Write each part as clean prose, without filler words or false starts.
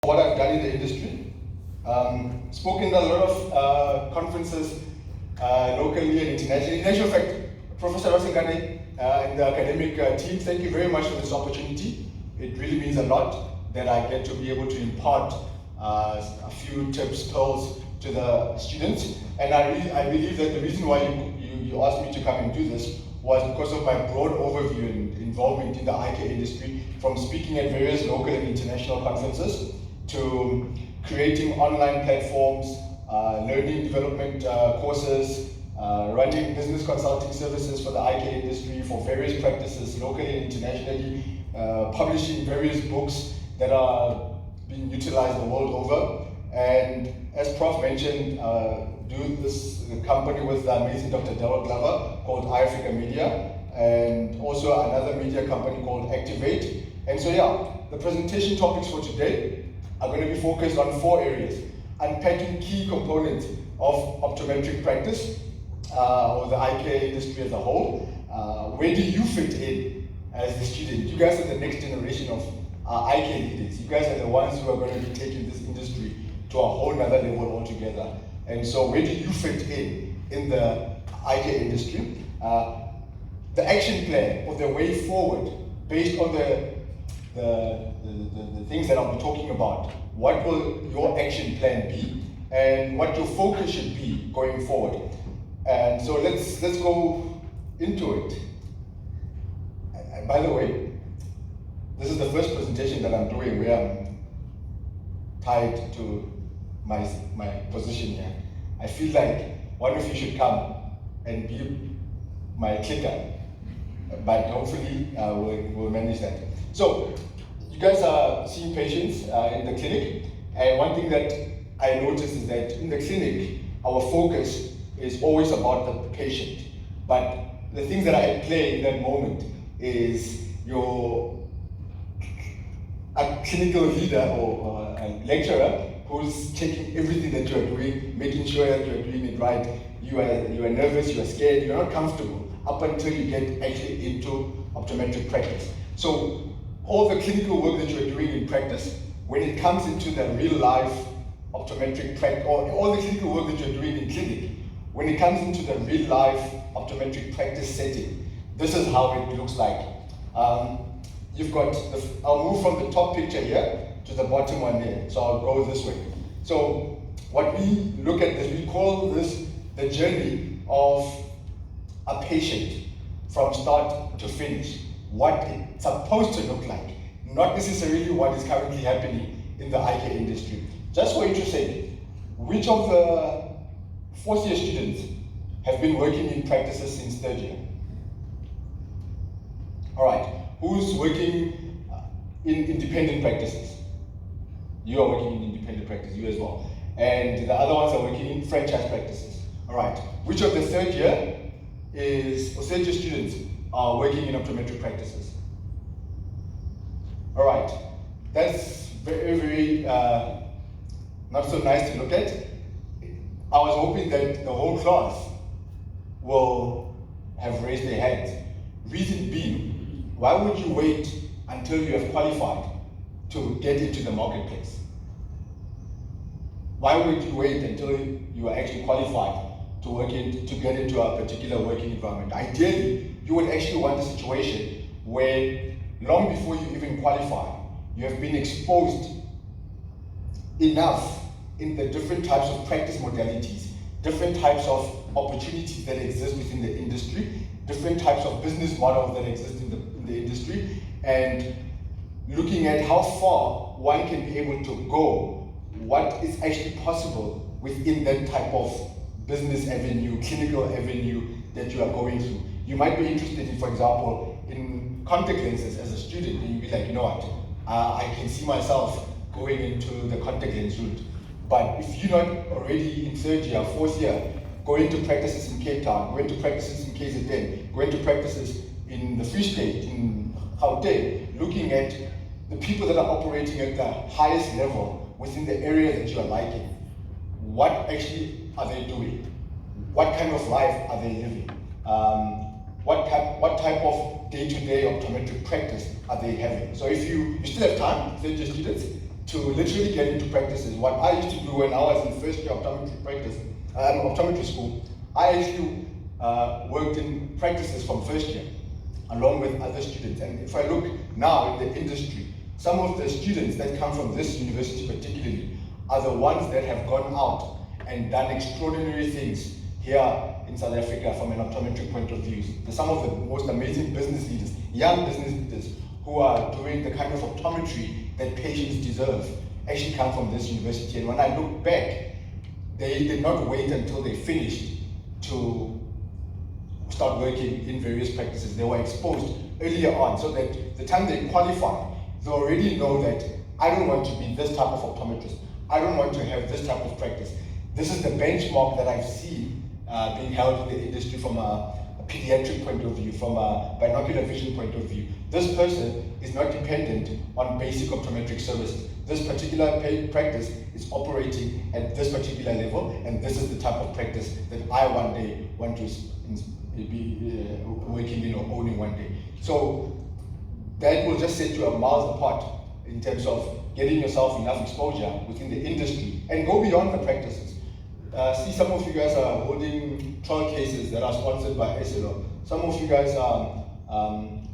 what I've done in the industry. Spoken at a lot of conferences locally and internationally. In actual fact, Professor Rosengane and the academic team, thank you very much for this opportunity. It really means a lot that I get to be able to impart a few tips, pearls to the students. And I believe that the reason why you asked me to come and do this was because of my broad overview and involvement in the eye care industry, from speaking at various local and international conferences to creating online platforms, learning development courses, running business consulting services for the eye care industry for various practices locally and internationally, publishing various books that are being utilized the world over. And as Prof mentioned, do this company with the amazing Dr. Daryl Glover called iAfrica Media, and also another media company called Activate. And so yeah, the presentation topics for today are going to be focused on 4 areas: unpacking key components of optometric practice, or the eye care industry as a whole. Where do you fit in as the student? You guys are the next generation of eye care leaders. You guys are the ones who are going to be taking this industry to a whole nother level altogether. And so where do you fit in the eye care industry? The action plan or the way forward based on the things that I'll be talking about. What will your action plan be and what your focus should be going forward? And so let's go into it. And by the way, this is the first presentation that I'm doing where I'm tied to my position here. I feel like one of you should come and be my clicker, but hopefully we'll manage that. So you guys are seeing patients in the clinic, and one thing that I noticed is that in the clinic, our focus is always about the patient. But the things that I play in that moment is a clinical leader or a lecturer who's checking everything that you're doing, making sure that you're doing it right. You are nervous, you are scared, you're not comfortable up until you get actually into optometric practice. So all the clinical work that you're doing in practice, when it comes into the real life optometric practice, or all the clinical work that you're doing in clinic, when it comes into the real life optometric practice setting, this is how it looks like. You've got, I'll move from the top picture here to the bottom one there. So I'll go this way. So what we look at is, we call this the journey of a patient from start to finish. What it's supposed to look like, not necessarily what is currently happening in the eye care industry. Just for interest's sake, which of the 4th year students have been working in practices since 3rd year? All right. Who's working in independent practices? You are working in independent practice, you as well. And the other ones are working in franchise practices. All right. Which of the 3rd year or 3rd year students are working in optometric practices? All right. That's very, very not so nice to look at. I was hoping that the whole class will have raised their hands. Reason being, why would you wait until you have qualified to get into the marketplace? Why would you wait until you are actually qualified to get into a particular working environment? Ideally, you would actually want a situation where long before you even qualify, you have been exposed enough in the different types of practice modalities, different types of opportunities that exist within the industry, different types of business models that exist in the industry, and looking at how far one can be able to go, what is actually possible within that type of business avenue, clinical avenue that you are going through. You might be interested in, for example, in contact lenses as a student, and you'd be like, you know what, I can see myself going into the contact lens route. But if you're not already in 3rd year, 4th year, going to practices in Cape Town, going to practices in KZN, going to practices in the Free State, in Gauteng, looking at the people that are operating at the highest level within the area that you are liking. What actually are they doing? What kind of life are they living? What type of day-to-day optometric practice are they having? So if you still have time, 3rd year students, to literally get into practices. What I used to do when I was in first year optometry practice, optometry school, I actually worked in practices from first year, along with other students. And if I look now in the industry, some of the students that come from this university particularly are the ones that have gone out and done extraordinary things here in South Africa from an optometric point of view. Some of the most amazing business leaders, young business leaders, who are doing the kind of optometry that patients deserve, actually come from this university. And when I look back, they did not wait until they finished to start working in various practices. They were exposed earlier on, so that the time they qualify, they already know that I don't want to be this type of optometrist. I don't want to have this type of practice. This is the benchmark that I've seen being held in the industry from a pediatric point of view, from a binocular vision point of view. This person is not dependent on basic optometric services. This particular practice is operating at this particular level, and this is the type of practice that I one day want to be working in or owning one day. So that will just set you a miles apart in terms of getting yourself enough exposure within the industry and go beyond the practices. See, some of you guys are holding trial cases that are sponsored by SLO. Some of you guys are,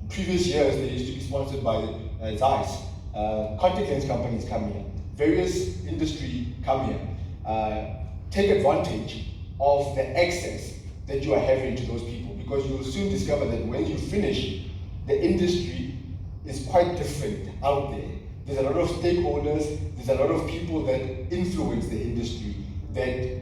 previous years they used to be sponsored by Zeiss. Contact lens companies come here. Various industry come here. Take advantage of the access that you are having to those people, because you will soon discover that when you finish, the industry is quite different out there. There's a lot of stakeholders, there's a lot of people that influence the industry that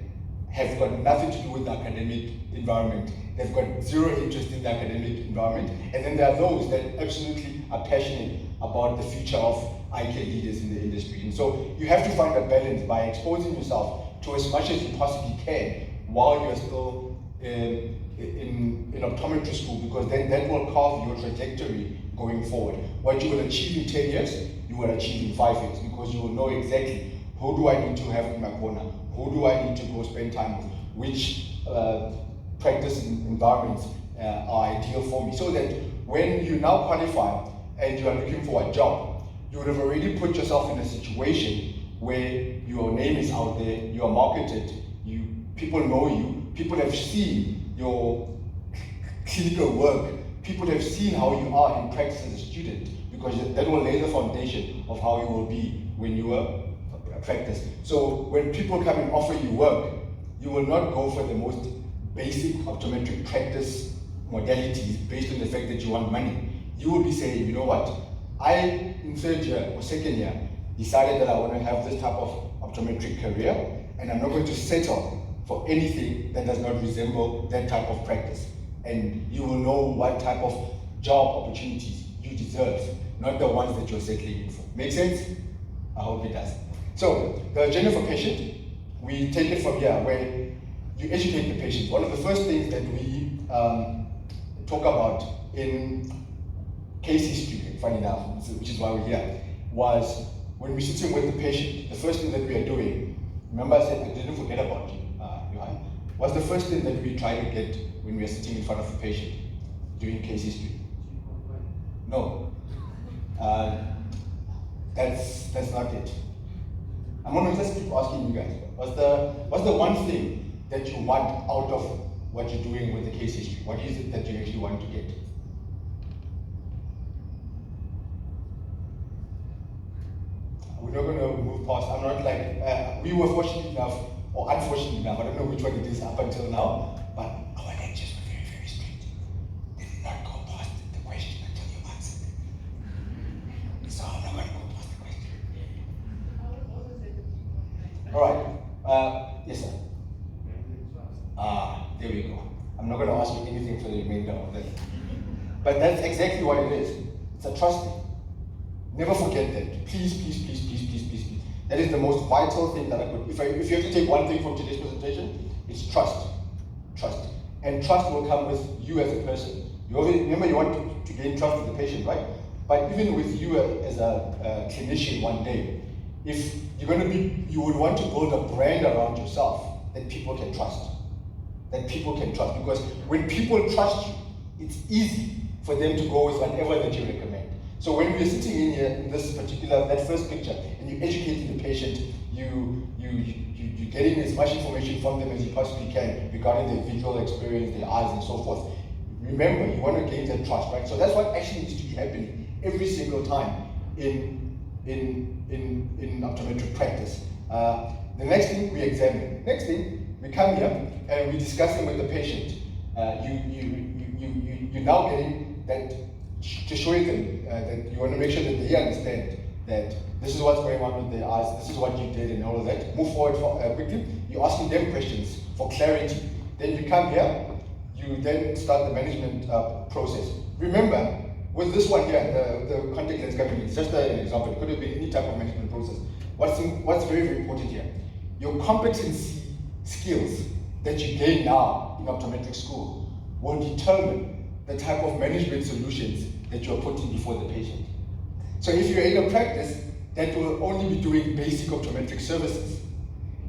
have got nothing to do with the academic environment. They've got zero interest in the academic environment. And then there are those that absolutely are passionate about the future of eye care leaders in the industry. And so you have to find a balance by exposing yourself to as much as you possibly can while you're still in optometry school, because then that will carve your trajectory going forward. What you will achieve in 10 years, you will achieve in 5 years, because you will know exactly who do I need to have in my corner, who do I need to go spend time with, which practice environments are ideal for me, so that when you now qualify and you are looking for a job, you would have already put yourself in a situation where your name is out there, you are marketed, people know you, people have seen your clinical work, people have seen how you are in practice as a student, because that will lay the foundation of how you will be when you are practice. So when people come and offer you work, you will not go for the most basic optometric practice modalities based on the fact that you want money. You will be saying, you know what, I, in third year or second year, decided that I want to have this type of optometric career, and I'm not going to settle for anything that does not resemble that type of practice. And you will know what type of job opportunities you deserve, not the ones that you're settling in for. Make sense? I hope it does. So, the journey of a patient, we take it from here, where you educate the patient. One of the first things that we talk about in case history, funny enough, which is why we're here, was when we're sitting with the patient, the first thing that we are doing, remember I said I didn't forget about you, Johan, what's the first thing that we try to get when we are sitting in front of a patient doing case history? No. That's not it. I'm going to just keep asking you guys, what's the one thing that you want out of what you're doing with the case history? What is it that you actually want to get? We're not going to move past. I'm not like, we were fortunate enough, or unfortunate enough, I don't know which one it is up until now, but our lectures were very, very strict. They did not go past the question until you answered it. So I'm not going to go past the question. All right. Yes, sir. There we go. I'm not going to ask you anything for the remainder of this. But that's exactly what it is. It's a trust thing. Never forget that. Please, please, please, please, please, please, please. That is the most vital thing that I could. If you have to take one thing from today's presentation, it's trust. Trust. And trust will come with you as a person. You always, remember, you want to gain trust with the patient, right? But even with you as a clinician one day, if you're going to be, you would want to build a brand around yourself that people can trust. That people can trust. Because when people trust you, it's easy for them to go with whatever that you recommend. So when we're sitting in here in this particular, that first picture, and you're educating the patient, you're getting as much information from them as you possibly can regarding their visual experience, their eyes, and so forth. Remember, you want to gain that trust, right? So that's what actually needs to be happening every single time in optometric practice. The next thing we examine. Next thing, we come here and we discuss it with the patient. You're now getting that to show them that you want to make sure that they understand that this is what's going on with their eyes, this is what you did, and all of that. Move forward quickly. You're asking them questions for clarity. Then you come here. You then start the management process. Remember, with this one here, the contact lens company, it's just an example. It could have been any type of management process. What's very, very important here? Your competency skills that you gain now in optometric school will determine the type of management solutions that you're putting before the patient. So if you're in a practice that will only be doing basic optometric services,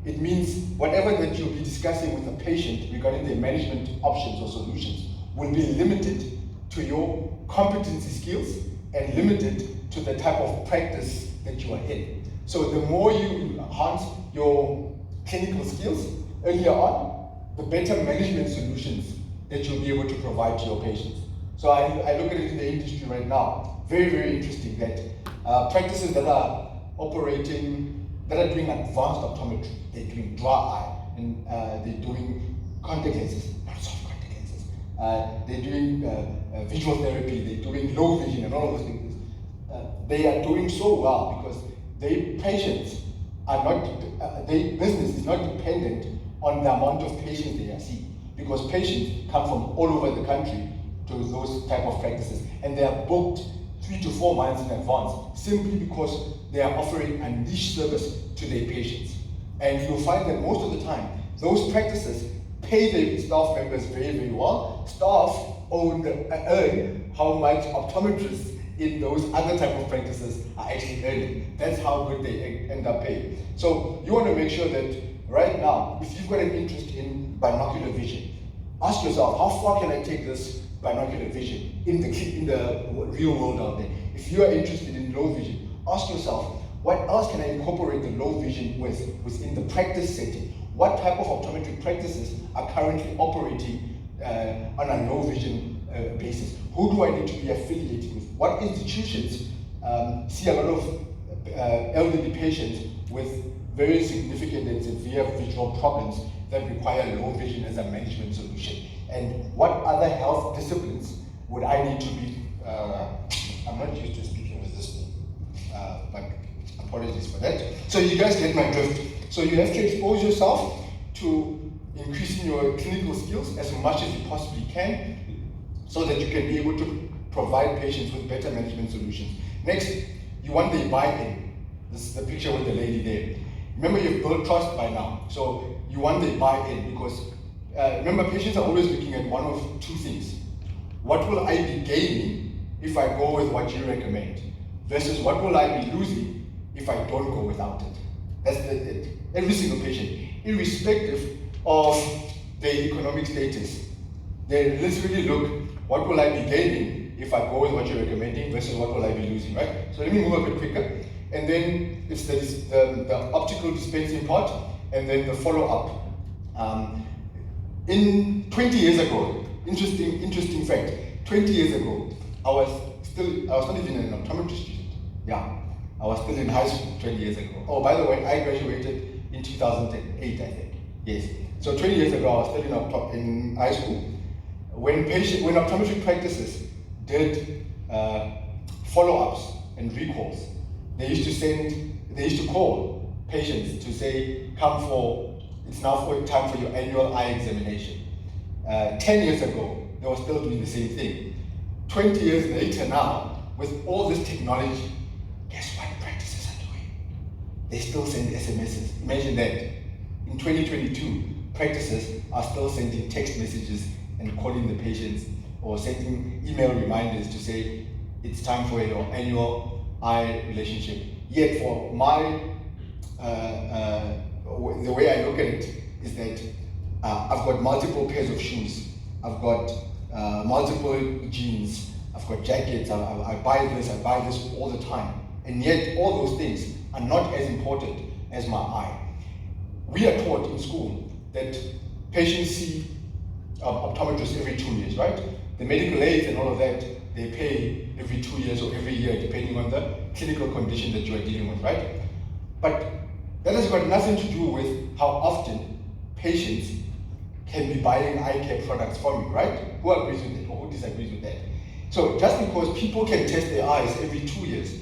it means whatever that you'll be discussing with the patient regarding their management options or solutions will be limited to your competency skills and limited to the type of practice that you are in. So the more you enhance your clinical skills earlier on, the better management solutions that you'll be able to provide to your patients. So I look at it in the industry right now, very, very interesting that practices that are operating, that are doing advanced optometry, they're doing dry eye, and they're doing contact lenses, not soft contact lenses. They're doing visual therapy, they're doing low vision and all of those things. They are doing so well because their patients are not, their business is not dependent on the amount of patients they are seeing, because patients come from all over the country to those type of practices, and they are booked 3 to 4 months in advance, simply because they are offering a niche service to their patients. And you'll find that most of the time, those practices pay their staff members very, very well. Staff earn how much optometrists in those other type of practices are actually earning. That's how good they end up paying. So you want to make sure that right now, if you've got an interest in binocular vision, ask yourself, how far can I take this binocular vision in the real world out there? If you are interested in low vision, ask yourself, what else can I incorporate the low vision within the practice setting? What type of optometric practices are currently operating on a low vision basis? Who do I need to be affiliated with? What institutions see a lot of elderly patients with very significant and severe visual problems that require low vision as a management solution? And what other health disciplines would I need to be, I'm not used to speaking with this thing, but apologies for that. So you guys get my drift. So you have to expose yourself to increasing your clinical skills as much as you possibly can, so that you can be able to provide patients with better management solutions. Next, you want the buy-in. This is the picture with the lady there. Remember, you've built trust by now. So you want the buy-in because remember, patients are always looking at one of two things. What will I be gaining if I go with what you recommend? Versus what will I be losing if I don't go without it? That's every single patient, irrespective of their economic status. They literally look, what will I be gaining if I go with what you're recommending versus what will I be losing, right? So let me move a bit quicker. And then it's the optical dispensing part, and then the follow-up. In 20 years ago, interesting fact, 20 years ago, I was not even an optometry student. Yeah, I was still in high school 20 years ago. Oh, by the way, I graduated in 2008, I think. Yes. So 20 years ago, I was still in high school. When optometry practices did follow-ups and recalls, they used to call patients to say, it's now time for your annual eye examination. 10 years ago, they were still doing the same thing. 20 years later now, with all this technology, guess what practices are doing? They still send SMSs. Imagine that. In 2022, practices are still sending text messages and calling the patients or sending email reminders to say it's time for your annual eye relationship. Yet for the way I look at it is that I've got multiple pairs of shoes, I've got multiple jeans, I've got jackets, I buy this all the time. And yet all those things are not as important as my eye. We are taught in school that patients see optometrists every 2 years, right? The medical aids and all of that, they pay every 2 years or every year, depending on the clinical condition that you are dealing with, right? But that has got nothing to do with how often patients can be buying eye care products from you, right? Who agrees with that or who disagrees with that? So just because people can test their eyes every 2 years,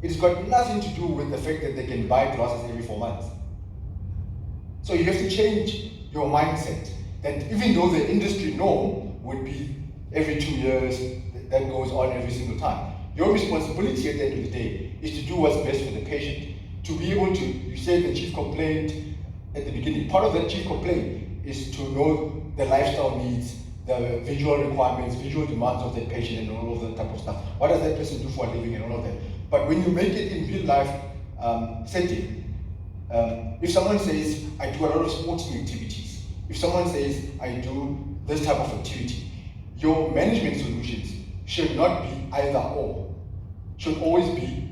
it's got nothing to do with the fact that they can buy glasses every 4 months. So you have to change your mindset that even though the industry norm would be every 2 years, that goes on every single time. Your responsibility at the end of the day is to do what's best for the patient. To be able to, you said the chief complaint at the beginning, part of that chief complaint is to know the lifestyle needs, the visual requirements, visual demands of that patient and all of that type of stuff. What does that person do for a living and all of that? But when you make it in real life setting, if someone says, I do a lot of sporting activities, if someone says, I do this type of activity, your management solutions should not be either or. Should always be,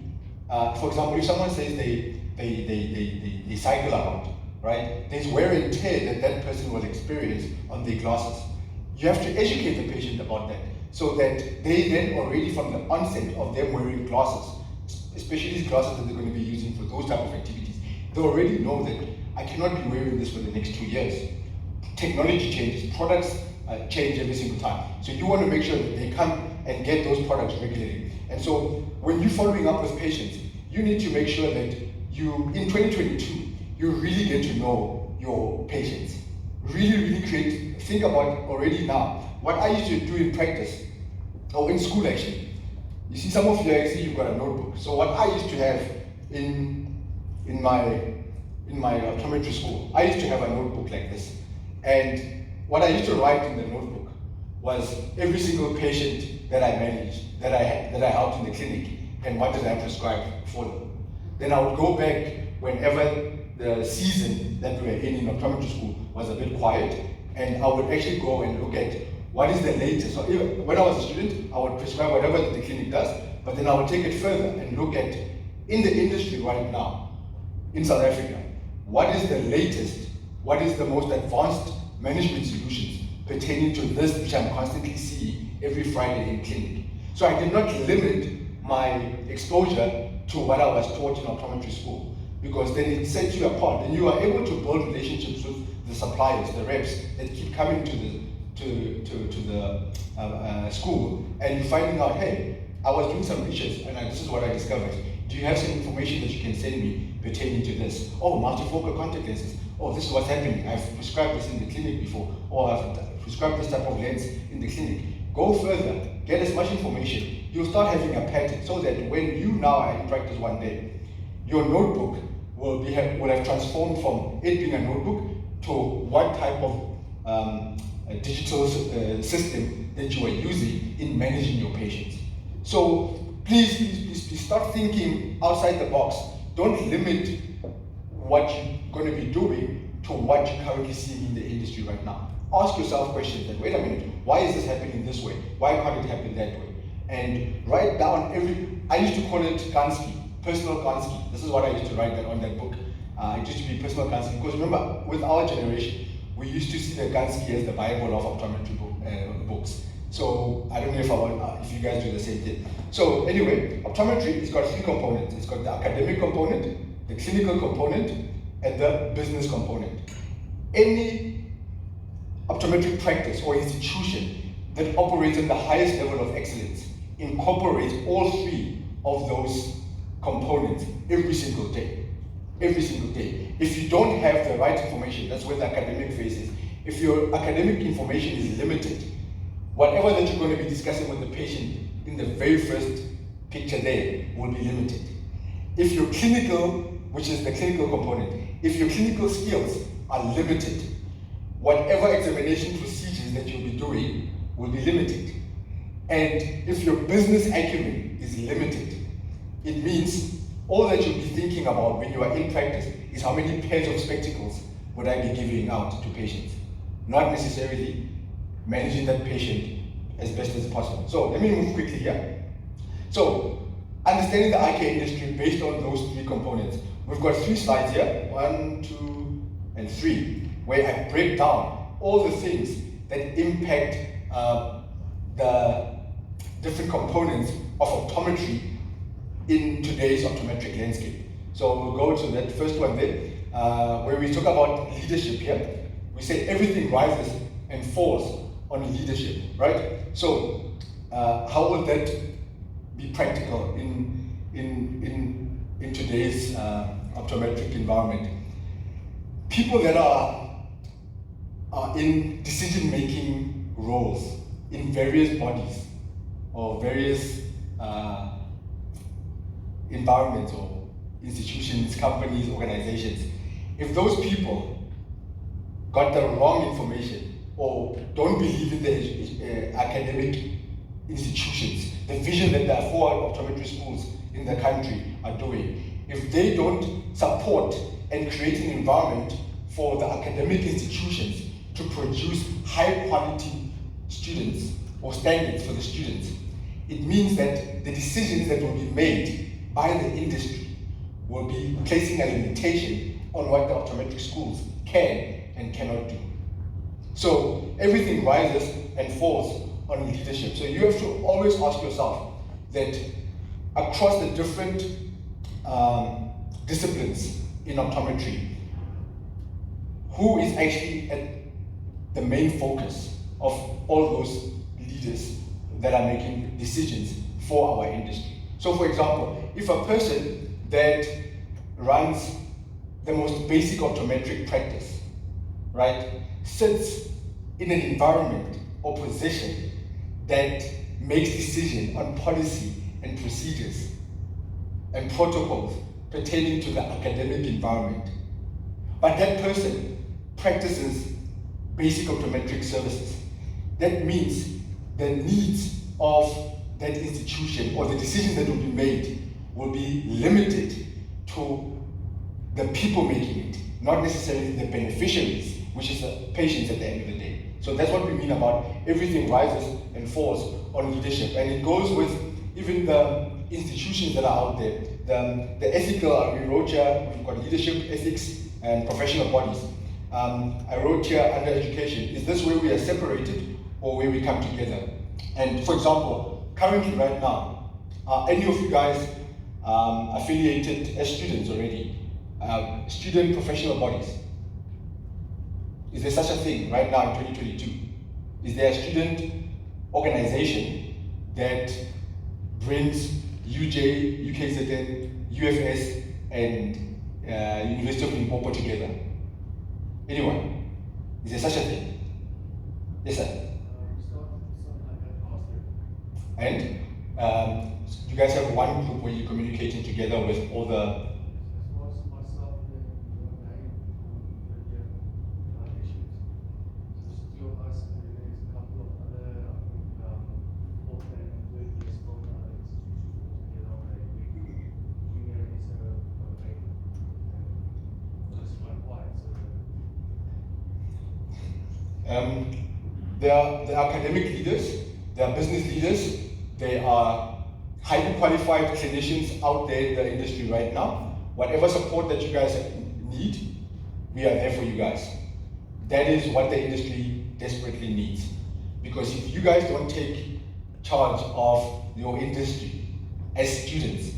for example, if someone says they cycle around, right? There's wear and tear that person will experience on their glasses. You have to educate the patient about that so that they then already from the onset of them wearing glasses, especially these glasses that they're going to be using for those type of activities, they already know that I cannot be wearing this for the next 2 years. Technology changes, products change every single time. So you want to make sure that they come and get those products regularly. And so when you're following up with patients, you need to make sure that you, in 2022, you really get to know your patients. Really think about already now. What I used to do in practice, or in school actually, you see some of you, I see you've got a notebook. So what I used to have in my optometry school, I used to have a notebook like this. And what I used to write in the notebook was every single patient that I managed, that I helped in the clinic, and what did I prescribe for them. Then I would go back whenever the season that we were in optometry school was a bit quiet, and I would actually go and look at what is the latest. So even when I was a student, I would prescribe whatever the clinic does, but then I would take it further and look at, in the industry right now, in South Africa, what is the latest, what is the most advanced management solutions pertaining to this, which I'm constantly seeing every Friday in clinic. So I did not limit my exposure to what I was taught in optometry school, because then it sets you apart, and you are able to build relationships with the suppliers, the reps that keep coming to the school, and you're finding out, hey, I was doing some research and this is what I discovered. Do you have some information that you can send me pertaining to this? Oh, multifocal contact lenses. Oh, this is what's happening. I've prescribed this in the clinic before, or I've prescribed this type of lens in the clinic. Go further, get as much information. You'll start having a pattern so that when you now are in practice one day, your notebook will have transformed from it being a notebook to what type of digital system that you are using in managing your patients. So please start thinking outside the box. Don't limit what you're going to be doing to what you're currently seeing in the industry right now. Ask yourself questions that, wait a minute, why is this happening this way? Why can't it happen that way? And write down I used to call it Gansky, personal Gansky. This is what I used to write that on that book. It used to be personal Gansky, because remember, with our generation, we used to see the Gansky as the Bible of optometry books. So I don't know if you guys do the same thing. So anyway, optometry has got 3 components. It's got the academic component, the clinical component, and the business component. Any optometric practice or institution that operates at the highest level of excellence incorporates all 3 of those components every single day. Every single day. If you don't have the right information, that's where the academic phase is. If your academic information is limited, whatever that you're going to be discussing with the patient in the very first picture there will be limited. If your clinical, which is the clinical component, if your clinical skills are limited, whatever examination procedures that you'll be doing will be limited. And if your business acumen is limited, it means all that you'll be thinking about when you are in practice is how many pairs of spectacles would I be giving out to patients, not necessarily managing that patient as best as possible. So let me move quickly here. So understanding the eye care industry based on those three components. We've got 3 slides here, 1, 2, and 3, where I break down all the things that impact the different components of optometry in today's optometric landscape. So we'll go to that first one there, where we talk about leadership here. We say everything rises and falls on leadership, right? So how will that be practical in today's optometric environment? People that are in decision-making roles in various bodies or various environments or institutions, companies, organizations, if those people got the wrong information or don't believe in the academic institutions, the vision that the 4 optometry schools in the country are doing, if they don't support and create an environment for the academic institutions to produce high quality students or standards for the students, it means that the decisions that will be made by the industry will be placing a limitation on what the optometric schools can and cannot do. So everything rises and falls on leadership. So you have to always ask yourself that across the different disciplines in optometry, who is actually at the main focus of all those leaders that are making decisions for our industry. So for example, if a person that runs the most basic optometric practice, right, sits in an environment or position that makes decisions on policy and procedures and protocols pertaining to the academic environment, but that person practices basic optometric services, that means the needs of that institution or the decisions that will be made will be limited to the people making it, not necessarily the beneficiaries, which is the patients at the end of the day. So that's what we mean about everything rises and falls on leadership. And it goes with even the institutions that are out there. The ethical, we wrote here, we've got leadership, ethics, and professional bodies. I wrote here under education, is this where we are separated or where we come together? And for example, currently right now, are any of you guys affiliated as students already? Student professional bodies. Is there such a thing right now in 2022? Is there a student organization that brings UJ, UKZN, UFS, and University of Limpopo together? Anyone? Is there such a thing? Yes, sir. And you guys have one group where you're communicating together with all the. They are the academic leaders, they are business leaders, they are highly qualified clinicians out there in the industry right now. Whatever support that you guys need, we are there for you guys. That is what the industry desperately needs. Because if you guys don't take charge of your industry as students,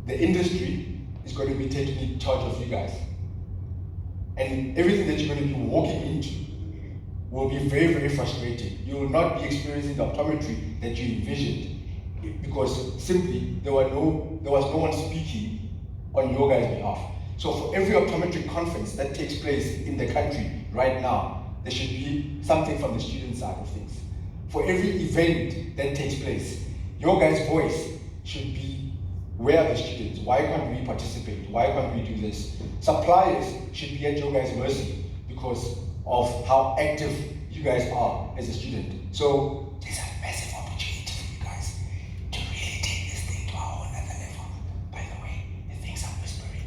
the industry is going to be taking charge of you guys. And everything that you're going to be walking into will be very, very frustrating. You will not be experiencing the optometry that you envisioned because simply there was no one speaking on your guys' behalf. So for every optometry conference that takes place in the country right now, there should be something from the student side of things. For every event that takes place, your guys' voice should be, where are the students? Why can't we participate? Why can't we do this? Suppliers should be at your guys' mercy because of how active you guys are as a student. So there's a massive opportunity for you guys to really take this thing to a whole other level. By the way, the things I'm whispering,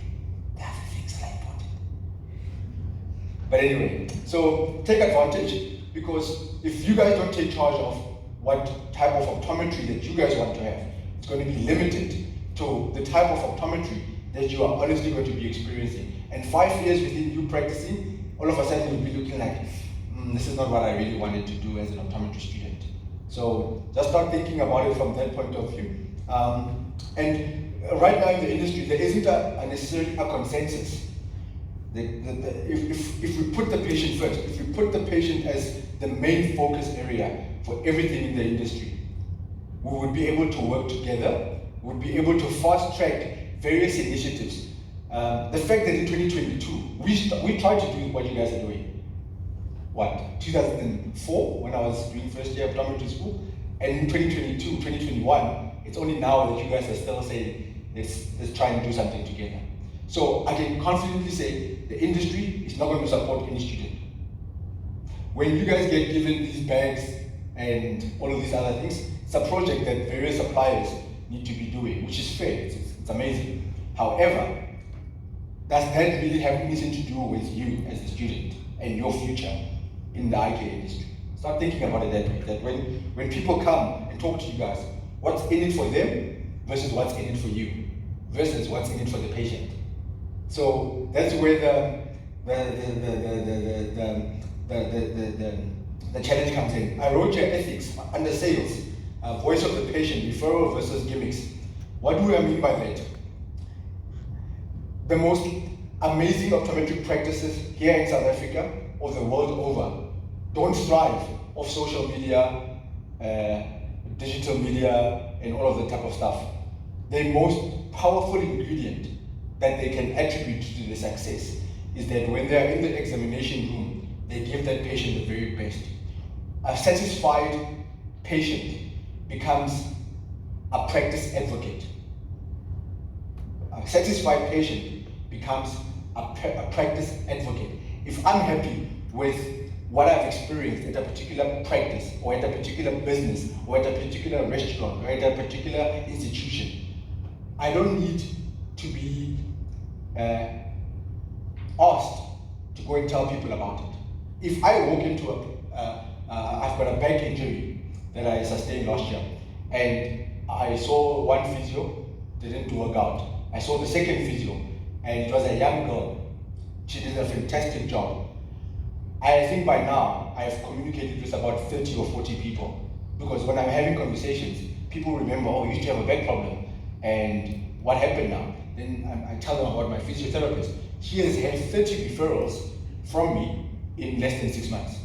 the other things that are important. But anyway, so take advantage, because if you guys don't take charge of what type of optometry that you guys want to have. It's going to be limited to the type of optometry that you are honestly going to be experiencing. And 5 years within you practicing, all of a sudden you'll be looking like, this is not what I really wanted to do as an optometry student. So just start thinking about it from that point of view. And right now in the industry, there isn't necessarily a consensus. If we put the patient first, if we put the patient as the main focus area for everything in the industry, we would be able to work together, we would be able to fast track various initiatives. The fact that in 2022, we tried to do what you guys are doing. What, 2004, when I was doing first year optometry school, and in 2022, 2021, it's only now that you guys are still saying, let's try and do something together. So I can confidently say the industry is not going to support any student. When you guys get given these bags and all of these other things, it's a project that various suppliers need to be doing, which is fair, it's amazing. However, does that really have anything to do with you as a student and your future in the eye care industry? Start thinking about it that way, that when people come and talk to you guys, what's in it for them versus what's in it for you, versus what's in it for the patient. So that's where the challenge comes in. I wrote your ethics under sales, voice of the patient, referral versus gimmicks. What do I mean by that? The most amazing optometric practices here in South Africa or the world over don't thrive off social media, digital media, and all of that type of stuff. The most powerful ingredient that they can attribute to the success is that when they are in the examination room, they give that patient the very best. A satisfied patient becomes a practice advocate. A satisfied patient becomes a practice advocate. If I'm happy with what I've experienced at a particular practice, or at a particular business, or at a particular restaurant, or at a particular institution, I don't need to be asked to go and tell people about it. If I walk into I've got a back injury that I sustained last year, and I saw one physio, didn't work out. I saw the second physio, and it was a young girl. She did a fantastic job. I think by now, I've communicated with about 30 or 40 people, because when I'm having conversations, people remember, oh, you used to have a back problem, and what happened now? Then I tell them about my physiotherapist. She has had 30 referrals from me in less than 6 months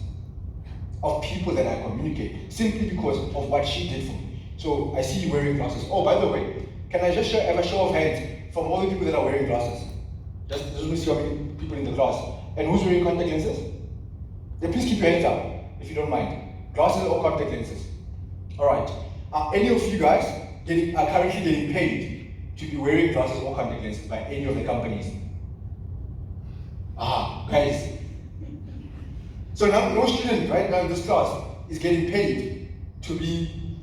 of people that I communicate simply because of what she did for me. So I see you wearing glasses. Oh, by the way, can I just have a show of hands from all the people that are wearing glasses? Just let me see how many people in the class. And who's wearing contact lenses? Then please keep your hands up, if you don't mind. Glasses or contact lenses? All right. Are any of you guys are currently getting paid to be wearing glasses or contact lenses by any of the companies? Guys. So now no student right now in this class is getting paid to be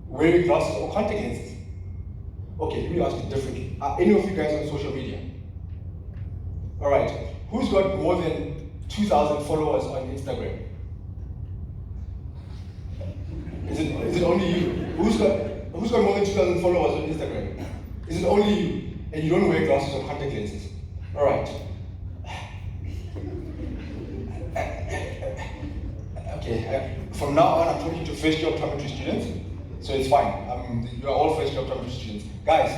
wearing glasses or contact lenses. Okay, let me ask it differently. Are any of you guys on social media? All right. Who's got more than 2,000 followers on Instagram? Is it only you? Who's got more than 2,000 followers on Instagram? Is it only you? And you don't wear glasses or contact lenses? All right. Okay. From now on, I'm talking to first-year optometry students, so it's fine. You are all first-year optometry students, guys.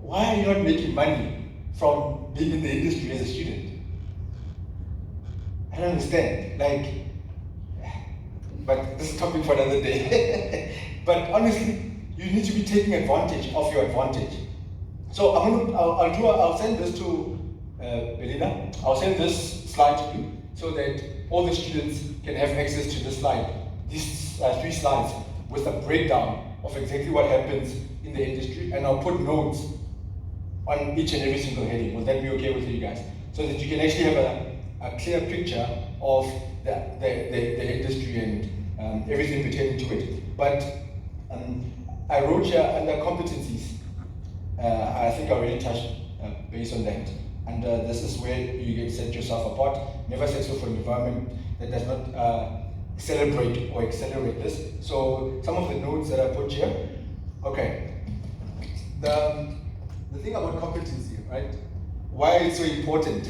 Why are you not making money from being in the industry as a student? I don't understand. But this is a topic for another day. But honestly, you need to be taking advantage of your advantage. So I'll send this to Belinda. I'll send this slide to you so that all the students can have access to this slide. These 3 slides with a breakdown of exactly what happens in the industry, and I'll put notes on each and every single heading. Will that be okay with you guys? So that you can actually have a clear picture of the industry and everything pertaining to it. But I wrote here under competencies. I think I already touched base on that. And this is where you can set yourself apart. Never settle for an environment that does not celebrate or accelerate this. So some of the notes that I put here. Okay. The thing about competency, right? Why it's so important?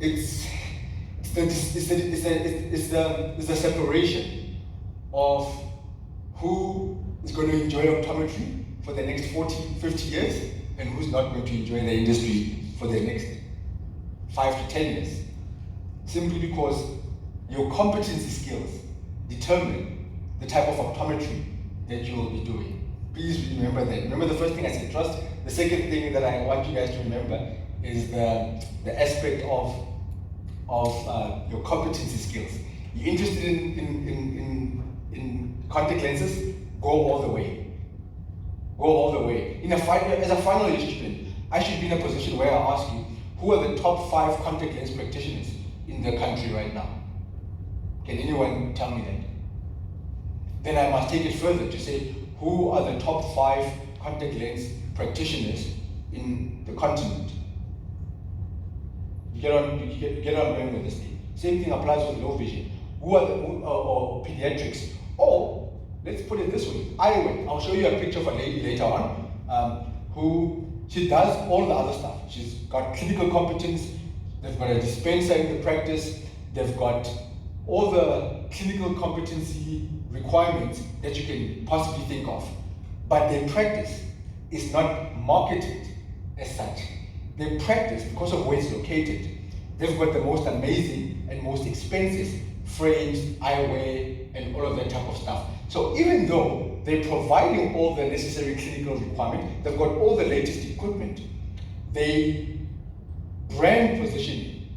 It's the separation of who is going to enjoy optometry for the next 40, 50 years and who's not going to enjoy the industry for the next 5 to 10 years. Simply because your competency skills determine the type of optometry that you will be doing. Please remember that. Remember the first thing I said, trust. The second thing that I want you guys to remember is the aspect of your competency skills. You're interested in contact lenses? Go all the way. Go all the way. As a final year student, I should be in a position where I ask you, who are the top 5 contact lens practitioners in the country right now? Can anyone tell me that? Then I must take it further to say, who are the top 5 contact lens practitioners in the continent? You get on going with this thing. Same thing applies with low vision. Who are or pediatrics? Or let's put it this way, eyewear. I'll show you a picture of a lady later on who she does all the other stuff. She's got clinical competence. They've got a dispenser in the practice. They've got all the clinical competency requirements that you can possibly think of. But their practice is not marketed as such. Their practice, because of where it's located, they've got the most amazing and most expensive frames, eyewear, and all of that type of stuff. So even though they're providing all the necessary clinical requirements, they've got all the latest equipment, their brand positioning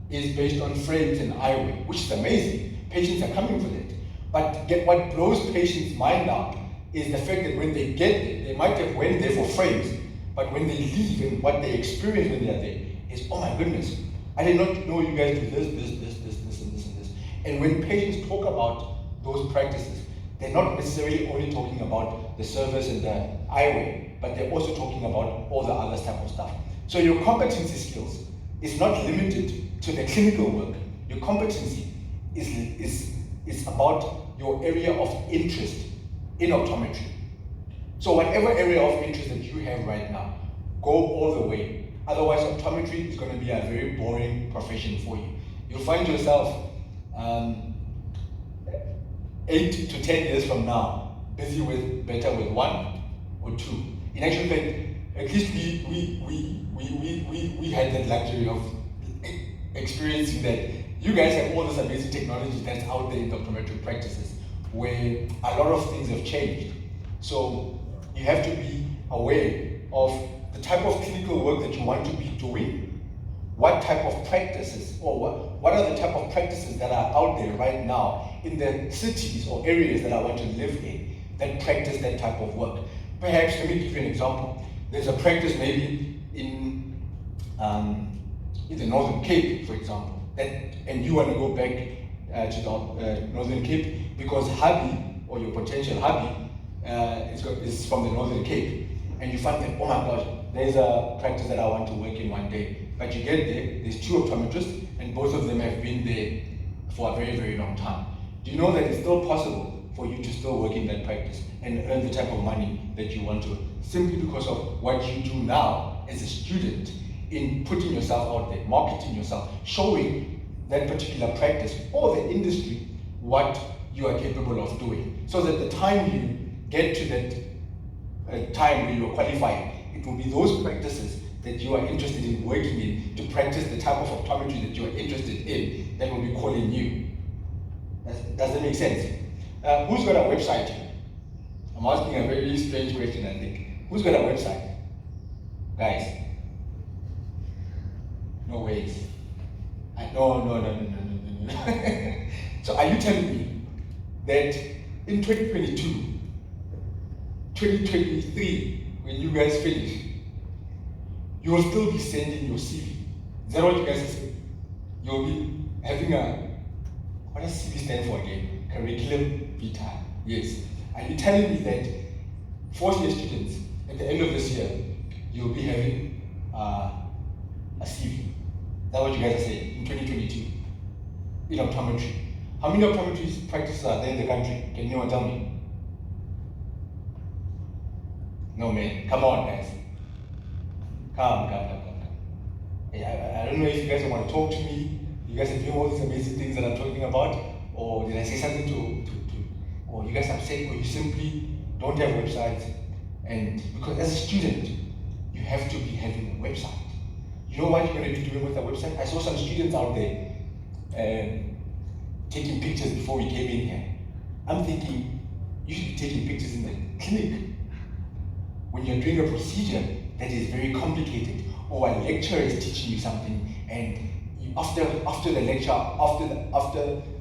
is based on frames and eyewear, which is amazing. Patients are coming for that. But what blows patients' mind up is the fact that when they get there, they might have went there for frames, but when they leave and what they experience when they're there is, oh my goodness, I did not know you guys do this, and this. And when patients talk about those practices, they're not necessarily only talking about the service and the eyewear, but they're also talking about all the other type of stuff. So your competency skills is not limited to the clinical work. Your competency is about your area of interest in optometry. So whatever area of interest that you have right now, go all the way. Otherwise, optometry is going to be a very boring profession for you. You'll find yourself 8 to 10 years from now, busy with better with 1 or 2. In actual fact, at least we had that luxury of experiencing that. You guys have all this amazing technology that's out there in the optometric practices, where a lot of things have changed. So you have to be aware of the type of clinical work that you want to be doing, what type of practices, or what are the type of practices that are out there right now in the cities or areas that I want to live in that practice that type of work. Perhaps, let me give you an example. There's a practice maybe in the Northern Cape, for example, and you want to go back to the Northern Cape because hubby, or your potential hubby, is from the Northern Cape, and you find that, oh my gosh, there's a practice that I want to work in one day. But you get there, there's 2 optometrists, and both of them have been there for a very, very long time. Do you know that it's still possible for you to still work in that practice and earn the type of money that you want to, simply because of what you do now as a student in putting yourself out there, marketing yourself, showing that particular practice or the industry what you are capable of doing, so that the time you get to that time when you're qualified, it will be those practices that you are interested in working in to practice the type of optometry that you are interested in that will be calling you. Does that make sense? Who's got a website? I'm asking a very strange question, I think. Who's got a website? Guys? No ways. No. So are you telling me that in 2022, 2023, when you guys finish, you will still be sending your CV? Is that what you guys are saying? You'll be having what does CV stand for again? Curriculum vitae. Yes. Are you telling me that 4th-year students, at the end of this year, you'll be having a CV? Is that what you guys are saying in 2022 in optometry? How many optometry practices are there in the country? Can anyone tell me? No, man. Come on, guys. Come. I don't know if you guys want to talk to me. You guys are doing all these amazing things that I'm talking about, or did I say something to or you guys upset, or you simply don't have websites? And because as a student, you have to be having a website. You know what you're going to be doing with a website? I saw some students out there taking pictures before we came in here. I'm thinking, you should be taking pictures in the clinic when you're doing a procedure that is very complicated, or a lecturer is teaching you something, and after the lecture, after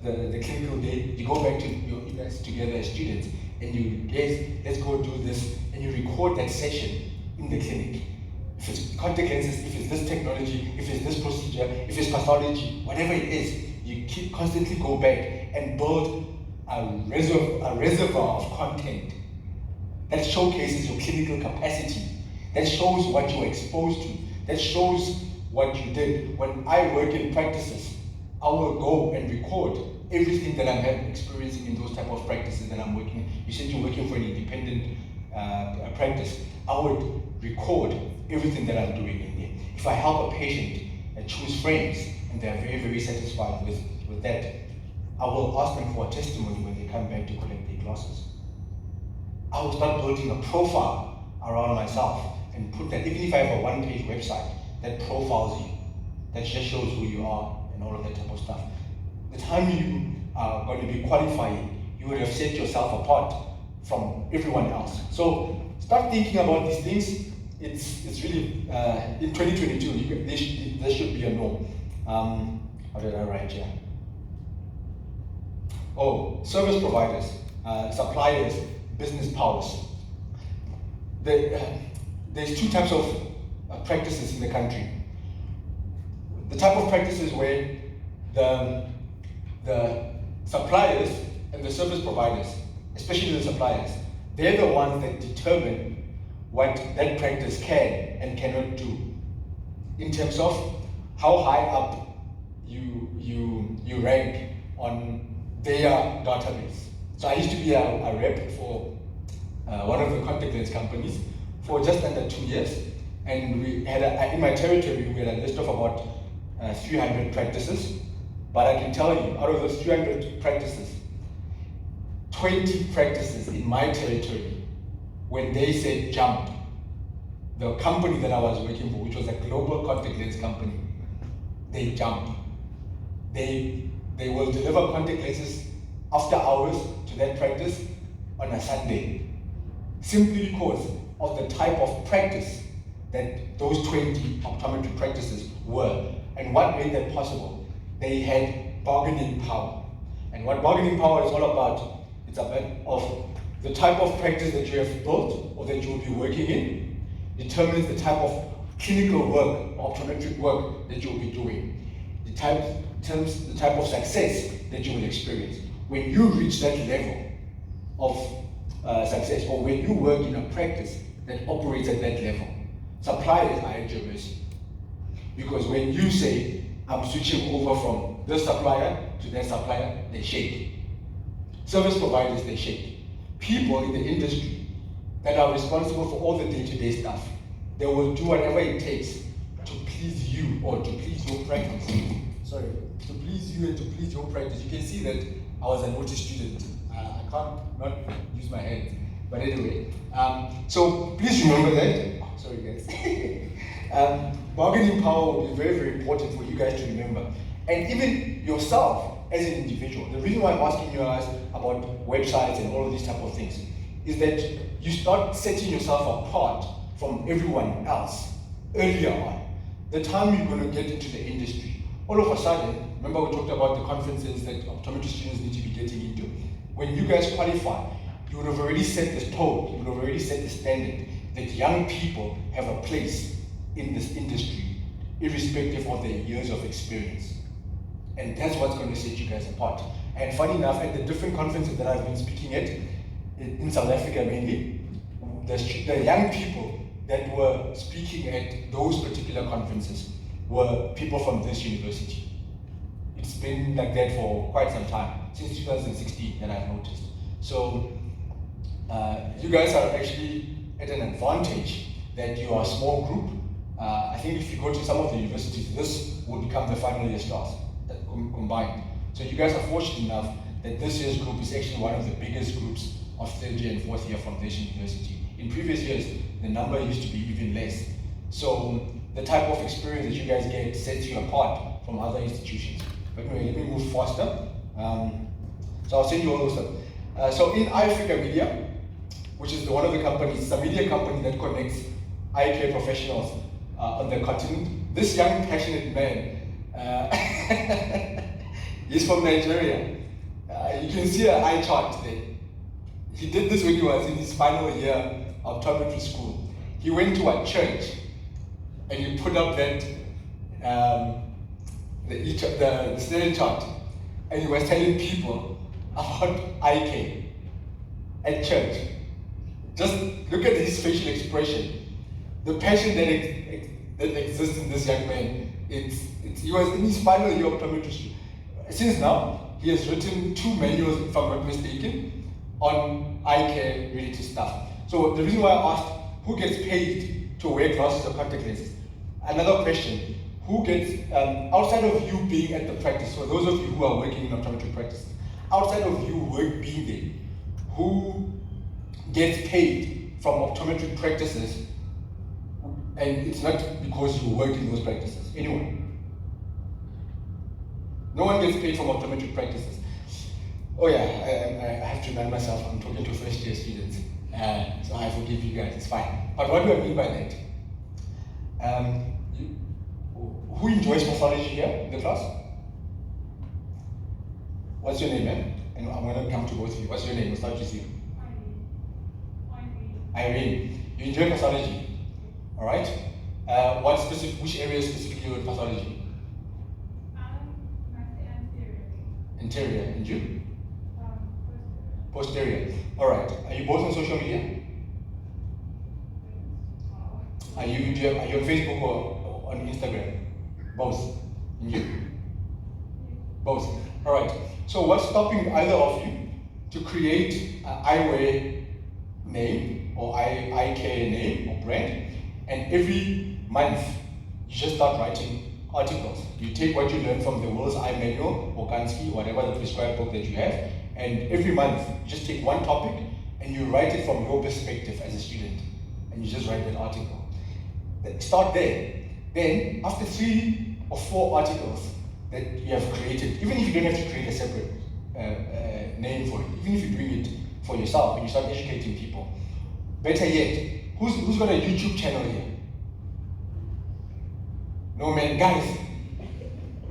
the clinical day, you go back to you guys together as students, and you guys, let's go do this, and you record that session in the clinic. If it's contact lenses, if it's this technology, if it's this procedure, if it's pathology, whatever it is, you constantly go back and build a reservoir of content that showcases your clinical capacity, that shows what you're exposed to, that shows what you did. When I work in practices, I will go and record everything that I'm experiencing in those type of practices that I'm working. You said you're working for an independent practice. I would record everything that I'm doing in there. If I help a patient choose frames and they're very, very satisfied with that, I will ask them for a testimony when they come back to collect their glasses. I will start building a profile around myself and put that, even if I have a one-page website that profiles you, that just shows who you are and all of that type of stuff. The time you are going to be qualifying, you would have set yourself apart from everyone else. So start thinking about these things. It's really, in 2022, there should be a norm. How did I write here? Oh, service providers, suppliers, business powers. There's two types of practices in the country. The type of practices where the suppliers and the service providers, especially the suppliers, they're the ones that determine what that practice can and cannot do in terms of how high up you rank on their database. So I used to be a rep for one of the contact lens companies for just under 2 years, and we had in my territory we had a list of about 300 practices. But I can tell you, out of those 300 practices, 20 practices in my territory, when they said jump, the company that I was working for, which was a global contact lens company, they jumped. They will deliver contact lenses after hours to that practice on a Sunday, simply because of the type of practice that those 20 optometry practices were. And what made that possible? They had bargaining power. And what bargaining power is all about, it's about of the type of practice that you have built or that you will be working in determines the type of clinical work, optometric work that you will be doing. The type of success that you will experience. When you reach that level of success, or when you work in a practice that operates at that level, suppliers are at your mercy. Because when you say, I'm switching over from this supplier to that supplier, they shake. Service providers, they shake. People in the industry that are responsible for all the day-to-day stuff, they will do whatever it takes to please you or to please your practice. Sorry, to please you and to please your practice. You can see that I was a naughty student. I can't not use my hands. But anyway, so please remember that. Oh, sorry guys. Bargaining power will be very, very important for you guys to remember. And even yourself as an individual. The reason why I'm asking you guys about websites and all of these type of things is that you start setting yourself apart from everyone else earlier on. The time you're going to get into the industry, all of a sudden, remember we talked about the conferences that optometry students need to be getting into. When you guys qualify, you would have already set the tone, you would have already set the standard that young people have a place in this industry, irrespective of their years of experience. And that's what's going to set you guys apart. And funny enough, at the different conferences that I've been speaking at, in South Africa mainly, the young people that were speaking at those particular conferences were people from this university. It's been like that for quite some time. since 2016 that I've noticed. So you guys are actually at an advantage that you are a small group. I think if you go to some of the universities, this will become the final year class combined. So you guys are fortunate enough that this year's group is actually one of the biggest groups of third year and fourth year foundation university. In previous years, the number used to be even less. So the type of experience that you guys get sets you apart from other institutions. But anyway, let me move faster. So I'll send you all those stuff. So in iAfrica Media, which is one of the companies, it's a media company that connects eye care professionals on the continent. This young, passionate man, he's from Nigeria. You can see an eye chart there. He did this when he was in his final year of Optometry School. He went to a church and he put up that the snare chart, and he was telling people about eye care at church. Just look at his facial expression, the passion that exists in this young man. He was in his final year of optometry. Since now, he has written 2 manuals, if I'm not mistaken, on eye care related stuff. So the reason why I asked who gets paid to wear glasses or contact lenses, another question, who gets, outside of you being at the practice, for those of you who are working in optometry practice, outside of you being there, who gets paid from optometry practices, and it's not because you work in those practices. Anyone? No one gets paid from optometry practices. Oh yeah, I have to remind myself, I'm talking to first year students, so I forgive you guys, it's fine. But what do I mean by that? Who enjoys pathology here in the class? What's your name, man? And I'm going to come to both of you. What's your name? We'll start with you. Irene. You enjoy pathology? All right. Which area specifically with pathology? Anterior. And you? Posterior. All right. Are you both on social media? Are you on Facebook or on Instagram? Both. And you? Both. All right. So what's stopping either of you to create an eyewear name or eye care name or brand, and every month you just start writing articles? You take what you learn from the World's Eye Manual or Gansky, whatever the prescribed book that you have, and every month you just take one topic and you write it from your perspective as a student, and you just write that article. Start there. Then after 3 or 4 articles that you have created, even if you don't have to create a separate name for it, even if you're doing it for yourself and you start educating people, better yet, who's got a YouTube channel here? No man, guys.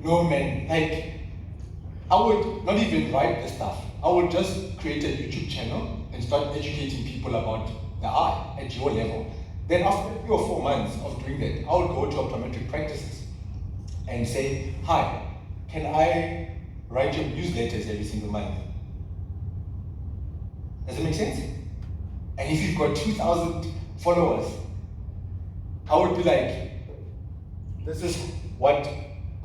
No man. Like, I would not even write the stuff. I would just create a YouTube channel and start educating people about the eye at your level. Then after 3 or 4 months of doing that, I would go to optometric practices and say, hi, can I write your newsletters every single month? Does it make sense? And if you've got 2,000 followers, I would be like, this is what,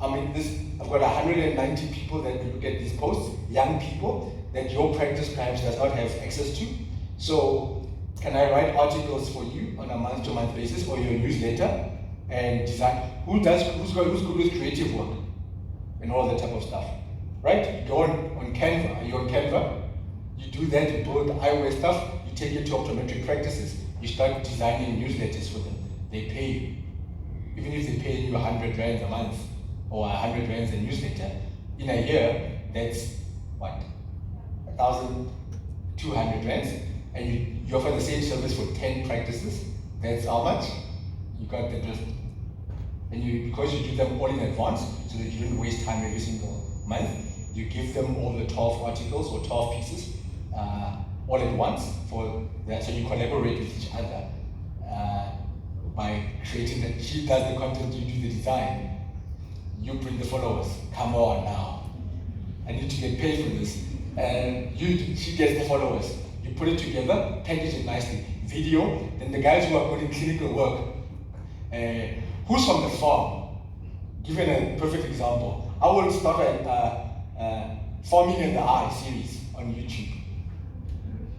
I've got 190 people that look at these posts, young people that your practice perhaps does not have access to. So can I write articles for you on a month-to-month basis, or your newsletter, and design? Who's good with creative work and all that type of stuff, right? You go on Canva. Are you on Canva? You do that, you build eyewear stuff, you take it to optometric practices, you start designing newsletters for them. They pay you. Even if they pay you 100 rands a month or 100 rands a newsletter, in a year, that's what? 1,200 rands. And you offer the same service for 10 practices. That's how much? You got the drift. And because you do them all in advance, so that you don't waste time every single month, you give them all the 12 articles or 12 pieces all at once for that. So you collaborate with each other by creating that. She does the content, you do the design. You bring the followers. Come on now. I need to get paid for this. And she gets the followers. You put it together, package it nicely. Video, then the guys who are good in clinical work. Who's from the farm? Given a perfect example, I will start Farming in the Eye series on YouTube.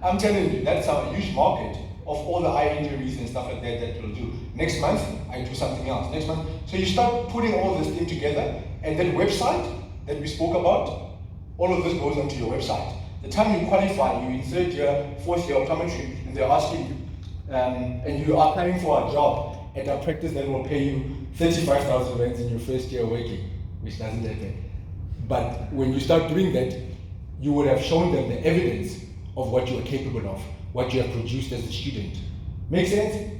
I'm telling you, that's a huge market of all the eye injuries and stuff like that we'll do. Next month, I do something else. Next month, so you start putting all this thing together, and that website that we spoke about, all of this goes onto your website. The time you qualify, you in third year, fourth year optometry, and they're asking you, and you are applying for a job at a practice that will pay you 35,000 rands in your first year working, which doesn't happen. But when you start doing that, you would have shown them the evidence of what you are capable of, what you have produced as a student. Make sense?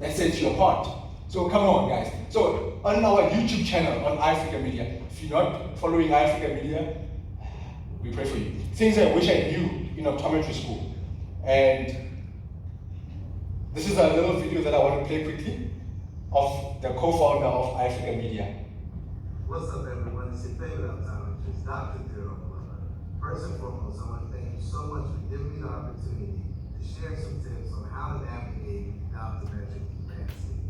That sets you apart. So come on, guys. So on our YouTube channel, on Africa Media, if you're not following Africa Media, we pray for you. Things I wish I knew in optometry school. And this is a little video that I want to play quickly of the co-founder of Africa Media. What's up, everyone? It's your favorite optometrist, Dr. Daryl. First and foremost, I want to thank you so much for giving me the opportunity to share some tips on how to navigate the optometric landscape.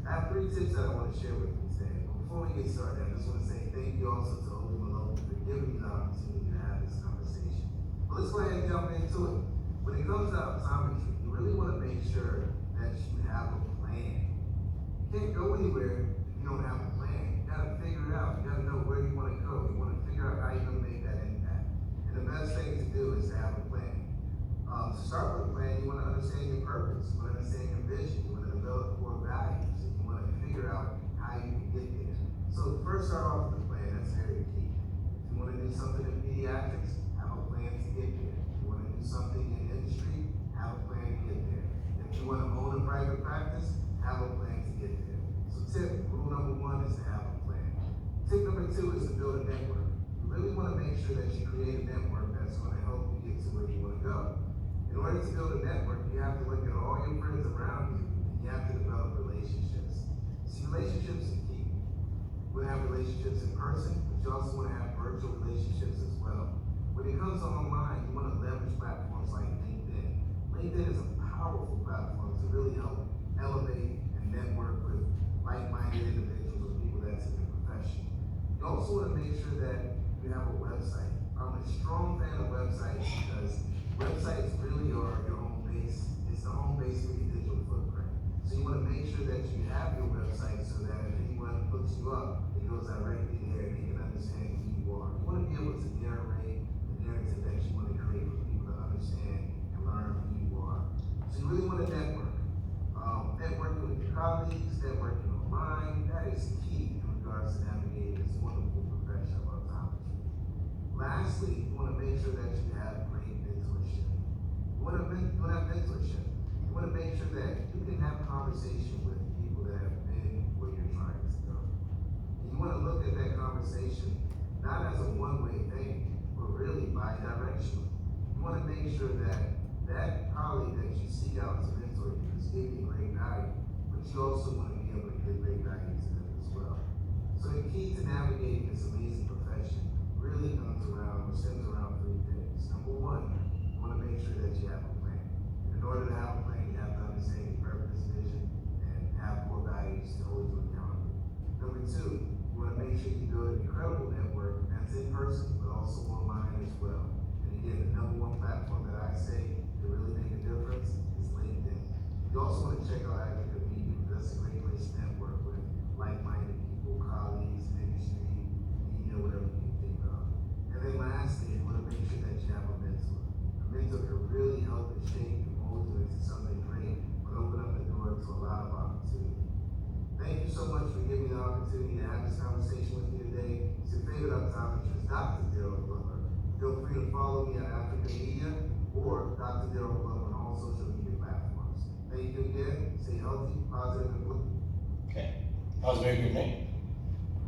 I have 3 tips that I want to share with you today. But before we get started, I just want to say thank you also to Obi Malone for giving me the opportunity to have this conversation. But let's go ahead and jump into it. When it comes to optometry, you really want to make sure that you have a plan. You can't go anywhere if you don't have a plan. You got to figure it out. You got to know where you want to go. You want to figure out how you're going to make that impact. And the best thing to do is to have a plan. To start with a plan, you want to understand your purpose. You want to understand your vision. You want to develop core values. And you want to figure out how you can get there. So first start off with a plan. That's very key. If you want to do something in pediatrics, have a plan to get there. If you want to do something in industry, have a plan to get there. If you want to own a private practice, have a plan to get there. So rule number 1 is to have a plan. Tip number 2 is to build a network. You really want to make sure that you create a network that's going to help you get to where you want to go. In order to build a network, you have to look at all your friends around you, and you have to develop relationships. See, relationships are key. You want to have relationships in person, but you also want to have virtual relationships as well. When it comes to online, you want to leverage platforms like LinkedIn. LinkedIn is a powerful platform to really help elevate and network with like-minded individuals or people that's in your profession. You also want to make sure that you have a website. I'm a strong fan of websites because websites really are your home base. It's the home base for your digital footprint. So you want to make sure that you have your website so that if anyone hooks you up, it goes directly there and they can understand who you are. You want to be able to narrate the narrative that you want to create for people to understand and learn who you are. So you really want to network. Networking with your colleagues, networking online, that is key in regards to navigating this wonderful profession of optometry. Lastly, you want to make sure that you have great mentorship. You want to have mentorship. You want to make sure that you can have conversation with people that have been where you're trying to go. And you want to look at that conversation not as a one-way thing, but really bi-directional. You want to make sure that that colleague that you seek out to mentor you is giving you great value, but you also want to be able to give great value to them as well. So the key to navigating this amazing profession really stems around 3 things. Number 1, you want to make sure that you have a plan. In order to have a plan, you have to understand your purpose, vision, and have core values to hold you accountable. Number 2, you want to make sure you build an incredible network that's in person, but also online as well. And again, the number 1 platform that I say to really make a difference is LinkedIn. You also want to check out Africa Media. That's a great place to network with like-minded people, colleagues, industry, media, whatever you can think of. And then lastly, you want to make sure that you have a mentor. A mentor can really help and shape and mold you into something great, but open up the door to a lot of opportunity. Thank you so much for giving me the opportunity to have this conversation with you today. It's your favorite optometrist, Dr. Daryl Glover. Feel free to follow me on Africa Media or Dr. Daryl Glover on all social media platforms. Thank you again. Stay healthy, positive, and blue. Okay, that was very good, man.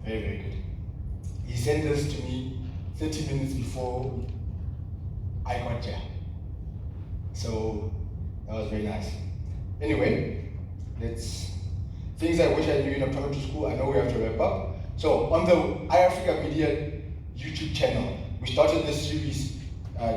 Very, very good. He sent this to me 30 minutes before I got here. So that was very nice. Anyway, things I wish I knew in optometry school. I know we have to wrap up. So on the iAfrica Media YouTube channel, we started this series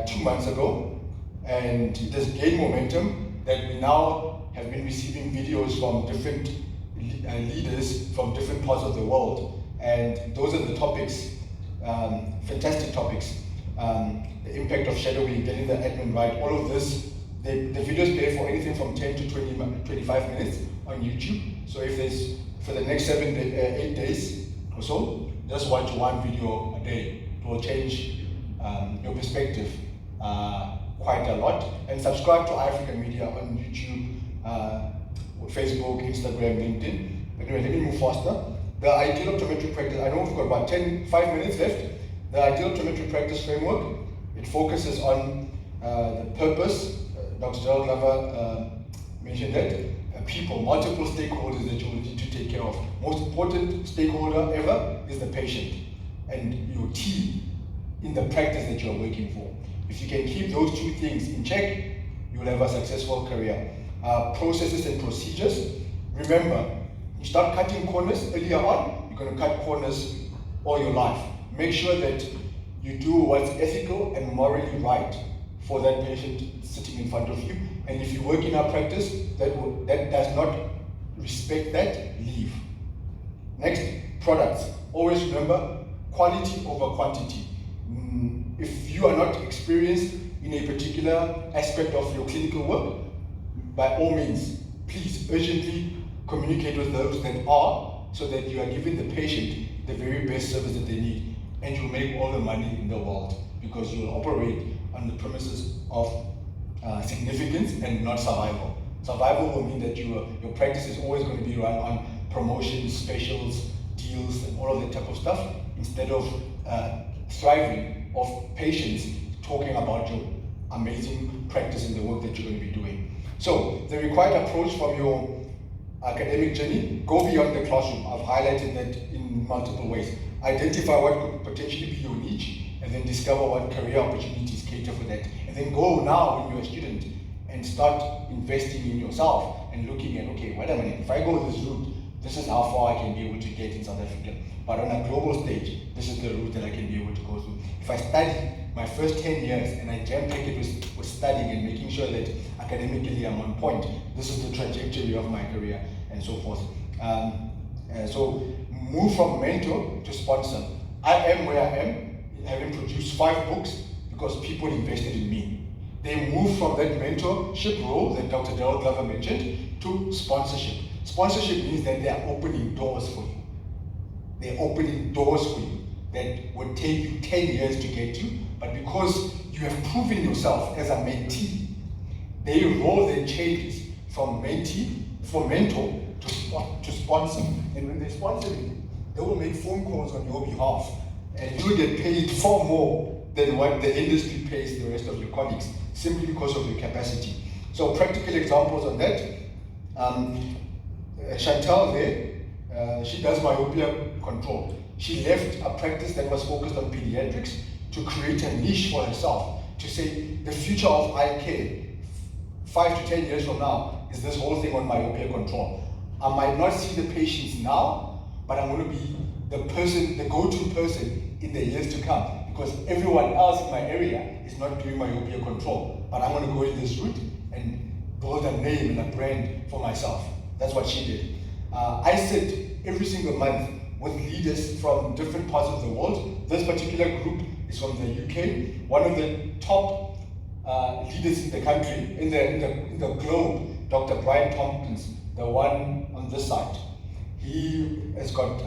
2 months ago, and it has gained momentum that we now have been receiving videos from different leaders from different parts of the world. And those are the topics, fantastic topics. the impact of shadowing, getting the admin right, all of this. The videos play for anything from 10 to 25 minutes on YouTube. So if there's, for the next 8 days or so, just watch one video a day. It will change your perspective quite a lot. And subscribe to African Media on YouTube, Facebook, Instagram, LinkedIn. Anyway, let me move faster. The ideal optometric practice, I know we've got about 5 minutes left. The ideal optometric practice framework, it focuses on the purpose. Dr. Gerald Glover mentioned that people, multiple stakeholders that you will need to take care of. Most important stakeholder ever is the patient and your team in the practice that you are working for. If you can keep those two things in check, you will have a successful career. Processes and procedures. Remember, you start cutting corners earlier on, you're going to cut corners all your life. Make sure that you do what's ethical and morally right for that patient sitting in front of you. And if you work in our practice that does not respect that, leave. Next, products. Always remember, quality over quantity. If you are not experienced in a particular aspect of your clinical work, by all means, please urgently communicate with those that are, so that you are giving the patient the very best service that they need, and you'll make all the money in the world, because you will operate on the premises of significance and not survival. Survival will mean that your practice is always going to be run on promotions, specials, deals, and all of that type of stuff, instead of thriving of patients talking about your amazing practice and the work that you're going to be doing. So the required approach from your academic journey, go beyond the classroom. I've highlighted that in multiple ways. Identify what could potentially be your niche, and then discover what career opportunities cater for that. And then go now when you're a student and start investing in yourself and looking at, okay, wait a minute, if I go this route, this is how far I can be able to get in South Africa. But on a global stage, this is the route that I can be able to go through. If I study my first 10 years and I jam-pack it with studying and making sure that academically I'm on point, this is the trajectory of my career and so forth. So move from mentor to sponsor. I am where I am, having produced 5 books because people invested in me. They moved from that mentorship role that Dr. Gerald Glover mentioned to sponsorship. Sponsorship means that they are opening doors for you. They're opening doors for you that would take you 10 years to get to, but because you have proven yourself as a mentee, they roll their changes from mentor to sponsor. And when they sponsor you, they will make phone calls on your behalf, and you will get paid far more than what the industry pays the rest of your colleagues, simply because of your capacity. So practical examples on that. Chantal there, she does myopia control. She left a practice that was focused on pediatrics to create a niche for herself, to say the future of eye care 5 to 10 years from now is this whole thing on myopia control. I might not see the patients now, but I'm going to be the go-to person in the years to come, because everyone else in my area is not doing myopia control. But I'm going to go in this route and build a name and a brand for myself. That's what she did. I sit every single month with leaders from different parts of the world. This particular group is from the UK. One of the top leaders in the country, in the globe, Dr. Brian Tompkins, the one on this side. He has got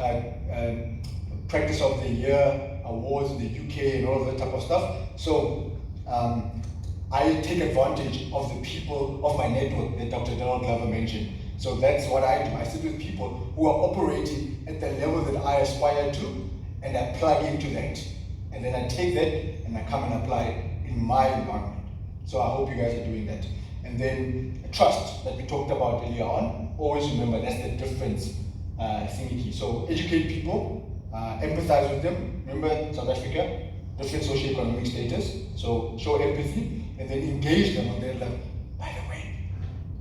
Practice of the Year awards in the UK and all of that type of stuff. So I take advantage of the people of my network that Dr. Gerald Glover mentioned. So that's what I do. I sit with people who are operating at the level that I aspire to, and I plug into that. And then I take that and I come and apply it in my environment. So I hope you guys are doing that. And then trust that we talked about earlier on. Always remember that's the difference thingy. So educate people, empathize with them. Remember South Africa, different socioeconomic status. So show empathy and then engage them on their level. By the way,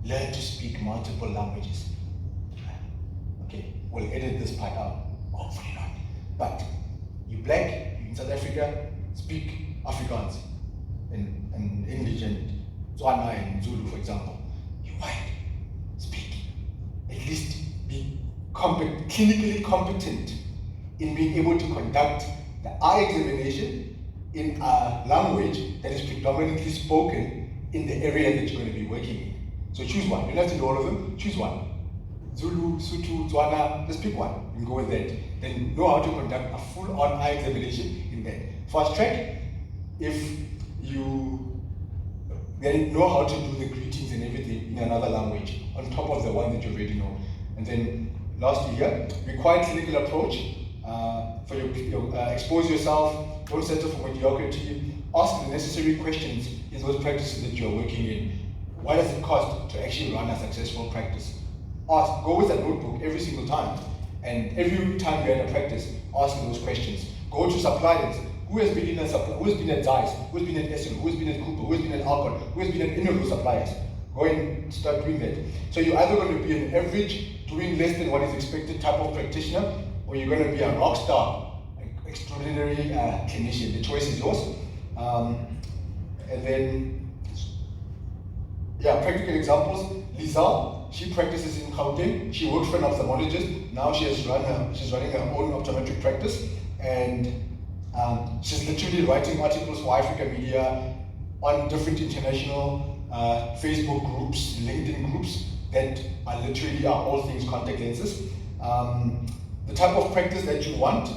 learn to speak multiple languages. Okay, we'll edit this part out. Hopefully not. But you black, you in South Africa, speak Afrikaans and English and Tswana and Zulu, for example. You white, speak. At least be clinically competent in being able to conduct the eye examination in a language that is predominantly spoken in the area that you're going to be working in. So choose one. You don't have to know all of them, choose one. Zulu, Sutu, Tswana, just pick one and go with that. Then know how to conduct a full-on eye examination in that. Fast track, if you then know how to do the greetings and everything in another language on top of the one that you already know. And then lastly here, required clinical approach for your expose yourself, don't settle for mediocrity, ask the necessary questions in those practices that you're working in. What does it cost to actually run a successful practice? Ask, go with a notebook every single time, and every time you're in a practice, ask those questions. Go to suppliers. Who has been at Zeiss? Who has been at Essel? Who has been at Cooper? Who has been at Alcon? Who has been at any of those suppliers? Go and start doing that. So you're either going to be an average, doing less than what is expected type of practitioner, or you're going to be a rock star, extraordinary clinician. The choice is yours. And then, yeah, practical examples. Lisa, she practices in Gauteng. She works for an ophthalmologist. Now she's running her own optometric practice, and she's literally writing articles for Africa Media on different international Facebook groups, LinkedIn groups that are literally all things contact lenses. The type of practice that you want,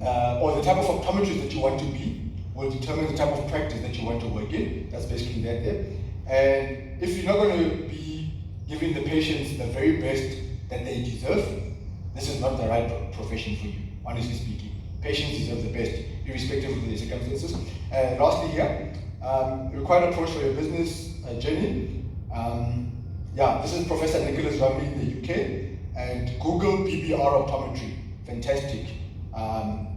or the type of optometrist that you want to be, will determine the type of practice that you want to work in. That's basically that there. And if you're not going to be giving the patients the very best that they deserve, this is not the right profession for you, honestly speaking. Patients deserve the best, irrespective of their circumstances. And lastly here, required approach for your business journey. Yeah, this is Professor Nicholas Rumley in the UK, and Google PBR Optometry, fantastic.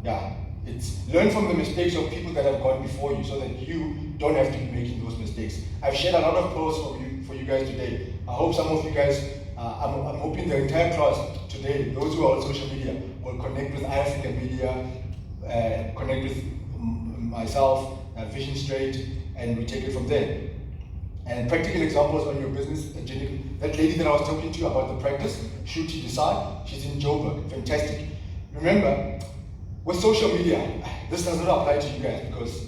Yeah, it's learn from the mistakes of people that have gone before you so that you don't have to be making those mistakes. I've shared a lot of posts for you guys today. I hope some of you guys, I'm hoping the entire class today, those who are on social media, will connect with Africa Media, connect with myself, Vision Straight, and we take it from there. And practical examples on your business journey. That lady that I was talking to you about the practice, Shruti Desai, she's in Joburg, fantastic. Remember, with social media, this does not apply to you guys because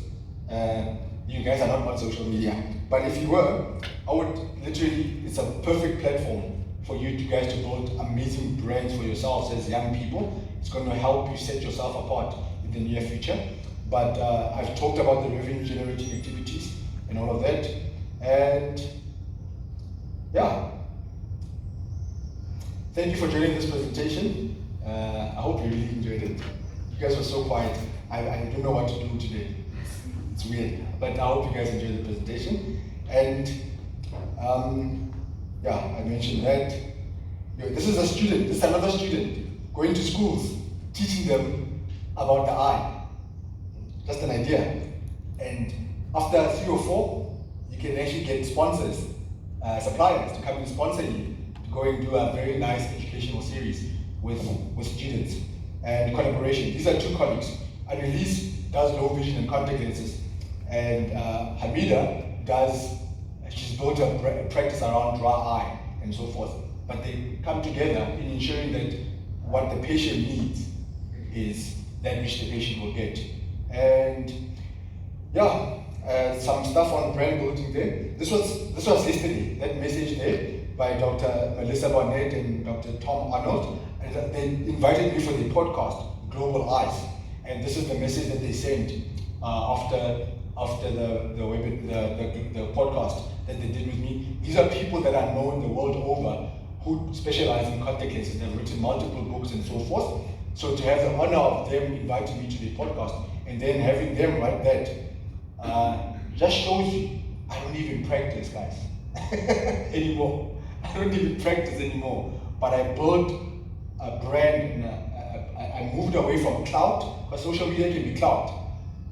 you guys are not on social media. But if you were, I would literally, it's a perfect platform for you guys to build amazing brands for yourselves as young people. It's going to help you set yourself apart in the near future. But I've talked about the revenue generating activities and all of that. And yeah, thank you for joining this presentation. I hope you really enjoyed it. You guys were so quiet. I don't know what to do today. It's weird, but I hope you guys enjoyed the presentation. And yeah, I mentioned that. This is a student, this is another student going to schools, teaching them about the eye. Just an idea. And after 3 or 4, you can actually get sponsors, suppliers to come and sponsor you to go and do a very nice educational series with students and collaboration. These are 2 colleagues. Annelise does low vision and contact lenses, and Hamida she's built a practice around dry eye and so forth. But they come together in ensuring that what the patient needs is that which the patient will get. And yeah, some stuff on brand building there. This was yesterday, that message there by Dr. Melissa Barnett and Dr. Tom Arnold. And they invited me for the podcast, Global Eyes. And this is the message that they sent after the podcast that they did with me. These are people that I know in the world over who specialize in contact lenses. They've written multiple books and so forth. So to have the honor of them inviting me to the podcast and then having them write that just shows you I don't even practice, guys, anymore. I don't even practice anymore. But I built a brand, and I moved away from clout, because social media can be clout,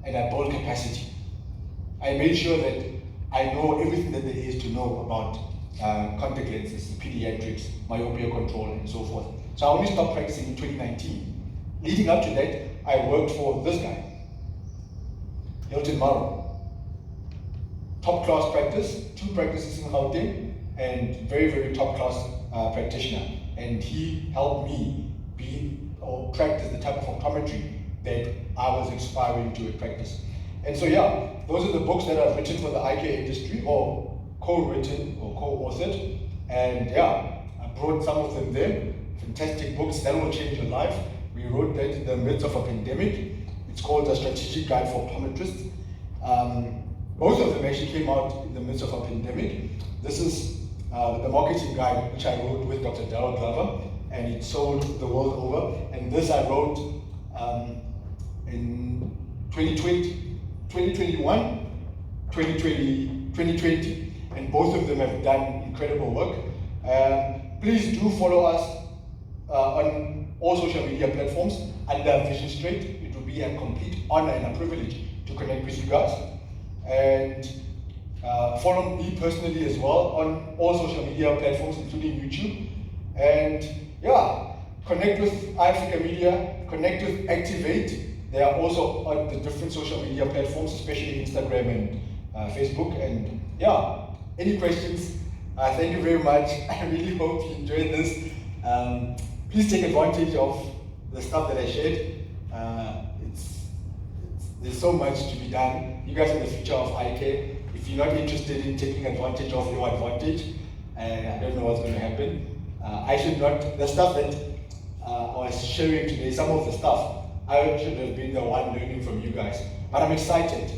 and I built capacity. I made sure that I know everything that there is to know about contact lenses, pediatrics, myopia control, and so forth. So I only stopped practicing in 2019. Leading up to that, I worked for this guy, Hilton Morrow. Top class practice, 2 practices in Gauteng, and very, very top class practitioner. And he helped me practice the type of optometry that I was aspiring to practice. And so yeah, those are the books that I've written for the eye care industry, or co-written or co-authored. And yeah, I brought some of them there. Fantastic books that will change your life. We wrote that in the midst of a pandemic. It's called A Strategic Guide for Optometrists. Both of them actually came out in the midst of a pandemic. This is the marketing guide, which I wrote with Dr. Darryl Glover, and it sold the world over. And this I wrote in 2021, 2020, and both of them have done incredible work. Please do follow us on all social media platforms under Vision Straight. It will be a complete honor and a privilege to connect with you guys. And follow me personally as well on all social media platforms, including YouTube. And yeah, connect with iAfrica Media, connect with Activate. They are also on the different social media platforms, especially Instagram and Facebook. And yeah, any questions? Thank you very much. I really hope you enjoyed this. Please take advantage of the stuff that I shared. There's so much to be done. You guys are the future of eye care. If you're not interested in taking advantage of your advantage, I don't know what's going to happen. I should not, the stuff that I was sharing today, some of the stuff, I should have been the one learning from you guys. But I'm excited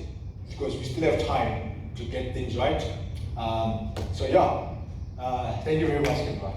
because we still have time to get things right. So yeah, thank you very much, everyone.